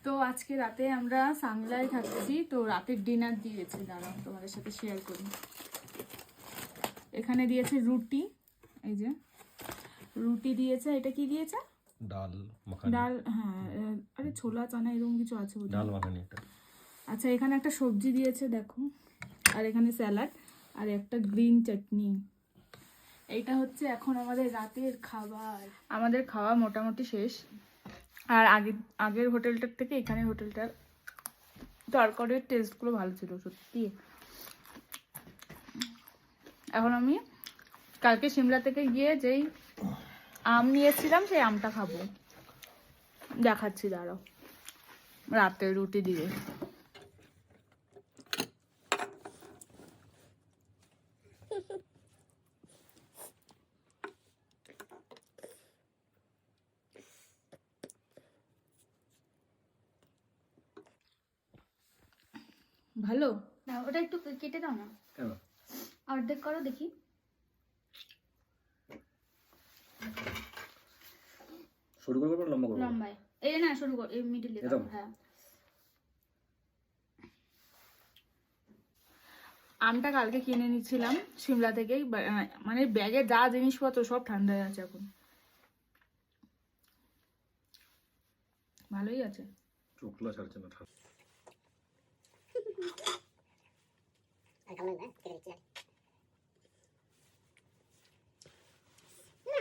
তো আজকে রাতে আমরা সাংলায় থাকছি, তো রাতের ডিনার দিয়েছে, দাঁড়াও তোমাদের সাথে শেয়ার করি। এখানে দিয়েছে রুটি, এই যে রুটি দিয়েছে। এটা কি দিয়েছে? ডাল মাখানি। ডাল, হ্যাঁ, আরে ছোলা চানা এরকম কিছু আছে বোধহয়। ডাল মাখানি এটা। আচ্ছা, এখানে একটা সবজি দিয়েছে দেখো, আর এখানে স্যালাড আর একটা গ্রিন চাটনি। এইটা হচ্ছে এখন আমাদের রাতের খাবার। আমাদের খাওয়া মোটামুটি শেষ। আর আগের হোটেলটার থেকে এখানের হোটেলটার তরকারির টেস্টগুলো ভালো ছিল সত্যি। এখন আমি কালকে সিমলা থেকে গিয়ে যেই আম নিয়েছিলাম সেই আমটা খাবো, দেখাচ্ছি দাঁড়াও। রাতে রুটি দিয়ে ভালো। না ওটা একটু কেটে দাও না, কেন অর্ধেক করো দেখি। শুরু করব না লম্বা করব? লম্বায়, এই না শুরু কর, এই মিডিলে দাও। হ্যাঁ, আমটা কালকে কিনে নিয়েছিলাম সিমলা থেকেই, মানে ব্যাগে যা জিনিসপত্র সব ঠান্ডা হয়ে আছে এখন। ভালোই আছে। চোখলা ছাড়ছে না। আর কেমন না কেটে দিচ্ছি।